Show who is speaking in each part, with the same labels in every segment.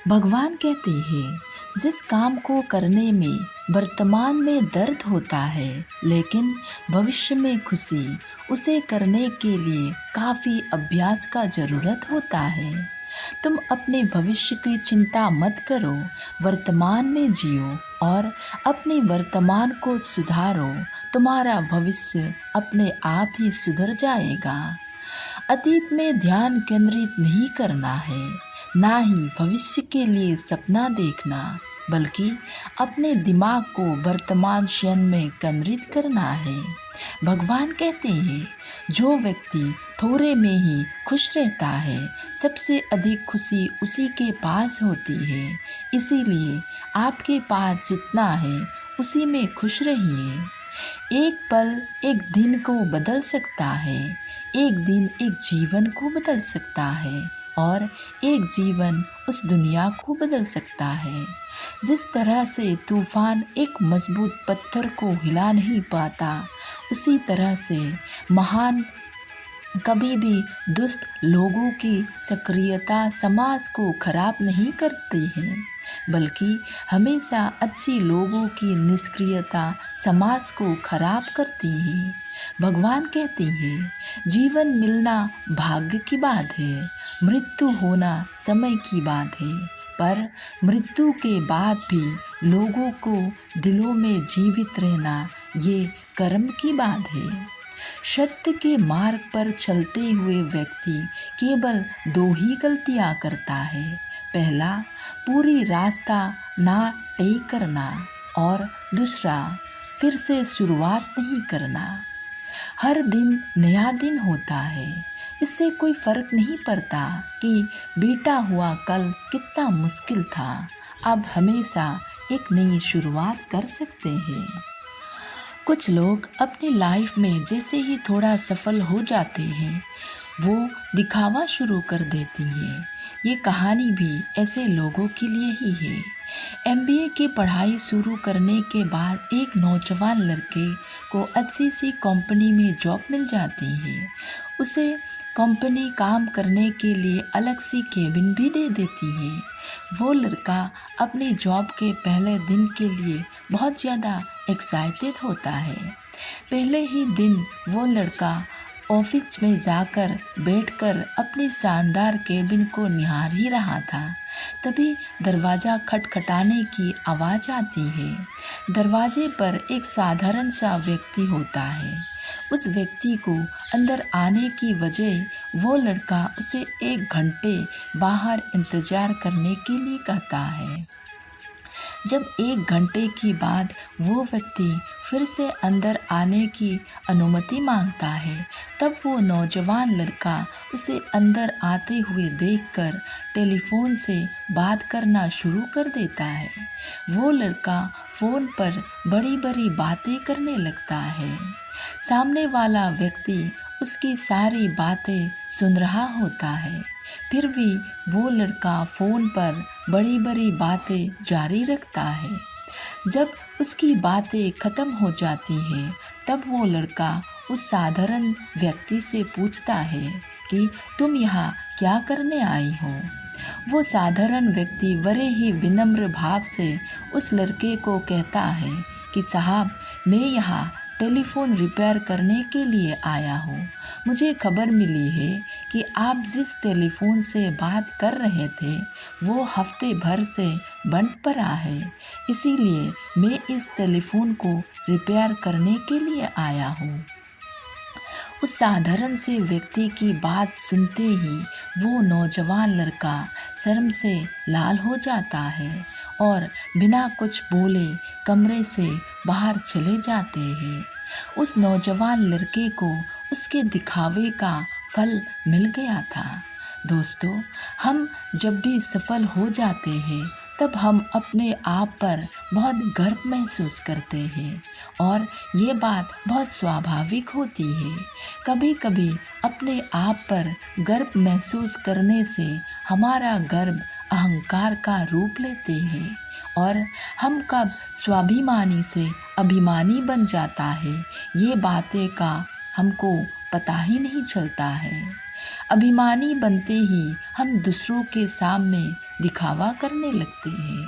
Speaker 1: भगवान कहते हैं, जिस काम को करने में वर्तमान में दर्द होता है लेकिन भविष्य में खुशी, उसे करने के लिए काफ़ी अभ्यास का ज़रूरत होता है। तुम अपने भविष्य की चिंता मत करो, वर्तमान में जियो और अपने वर्तमान को सुधारो। तुम्हारा भविष्य अपने आप ही सुधर जाएगा। अतीत में ध्यान केंद्रित नहीं करना है, ना ही भविष्य के लिए सपना देखना, बल्कि अपने दिमाग को वर्तमान क्षण में केंद्रित करना है। भगवान कहते हैं, जो व्यक्ति थोड़े में ही खुश रहता है, सबसे अधिक खुशी उसी के पास होती है। इसीलिए आपके पास जितना है, उसी में खुश रहिए। एक पल एक दिन को बदल सकता है, एक दिन एक जीवन को बदल सकता है और एक जीवन उस दुनिया को बदल सकता है। जिस तरह से तूफान एक मजबूत पत्थर को हिला नहीं पाता, उसी तरह से महान कभी भी दुष्ट लोगों की सक्रियता समाज को खराब नहीं करती है, बल्कि हमेशा अच्छी लोगों की निष्क्रियता समाज को खराब करती है। भगवान कहते हैं, जीवन मिलना भाग्य की बात है, मृत्यु होना समय की बात है, पर मृत्यु के बाद भी लोगों को दिलों में जीवित रहना ये कर्म की बात है। सत्य के मार्ग पर चलते हुए व्यक्ति केवल दो ही गलतियां करता है। पहला, पूरी रास्ता ना तय करना और दूसरा, फिर से शुरुआत नहीं करना। हर दिन नया दिन होता है, इससे कोई फर्क नहीं पड़ता कि बीता हुआ कल कितना मुश्किल था। अब हमेशा एक नई शुरुआत कर सकते हैं। कुछ लोग अपनी लाइफ में जैसे ही थोड़ा सफल हो जाते हैं, वो दिखावा शुरू कर देती हैं। ये कहानी भी ऐसे लोगों के लिए ही है। एमबीए की पढ़ाई शुरू करने के बाद एक नौजवान लड़के को अच्छी सी कंपनी में जॉब मिल जाती है। उसे कंपनी काम करने के लिए अलग सी केबिन भी दे देती है। वो लड़का अपनी जॉब के पहले दिन के लिए बहुत ज़्यादा एक्साइटेड होता है। पहले ही दिन वो लड़का ऑफिस में जाकर बैठकर अपनी शानदार केबिन को निहार ही रहा था। तभी दरवाज़ा खटखटाने की आवाज़ आती है। दरवाजे पर एक साधारण सा व्यक्ति होता है। उस व्यक्ति को अंदर आने की वजह वो लड़का उसे 1 घंटे बाहर इंतज़ार करने के लिए कहता है। जब 1 घंटे के बाद वो व्यक्ति फिर से अंदर आने की अनुमति मांगता है, तब वो नौजवान लड़का उसे अंदर आते हुए देखकर टेलीफोन से बात करना शुरू कर देता है। वो लड़का फ़ोन पर बड़ी बड़ी बातें करने लगता है। सामने वाला व्यक्ति उसकी सारी बातें सुन रहा होता है, फिर भी वो लड़का फ़ोन पर बड़ी बड़ी बातें जारी रखता है। जब उसकी बातें ख़त्म हो जाती हैं, तब वो लड़का उस साधारण व्यक्ति से पूछता है कि तुम यहाँ क्या करने आई हो। वो साधारण व्यक्ति बड़े ही विनम्र भाव से उस लड़के को कहता है कि साहब, मैं यहाँ टेलीफोन रिपेयर करने के लिए आया हूँ। मुझे खबर मिली है कि आप जिस टेलीफोन से बात कर रहे थे, वो हफ्ते भर से बंद पड़ा है। इसीलिए मैं इस टेलीफोन को रिपेयर करने के लिए आया हूँ। उस साधारण से व्यक्ति की बात सुनते ही वो नौजवान लड़का शर्म से लाल हो जाता है और बिना कुछ बोले कमरे से बाहर चले जाते हैं। उस नौजवान लड़के को उसके दिखावे का फल मिल गया था। दोस्तों, हम जब भी सफल हो जाते हैं, तब हम अपने आप पर बहुत गर्व महसूस करते हैं और ये बात बहुत स्वाभाविक होती है। कभी कभी अपने आप पर गर्व महसूस करने से हमारा गर्व अहंकार का रूप लेते हैं और हम कब स्वाभिमानी से अभिमानी बन जाता है, ये बातें का हमको पता ही नहीं चलता है। अभिमानी बनते ही हम दूसरों के सामने दिखावा करने लगते हैं।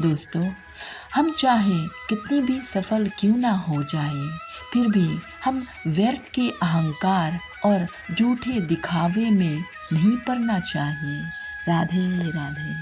Speaker 1: दोस्तों, हम चाहे कितनी भी सफल क्यों ना हो जाए, फिर भी हम व्यर्थ के अहंकार और झूठे दिखावे में नहीं पड़ना चाहिए। राधे राधे।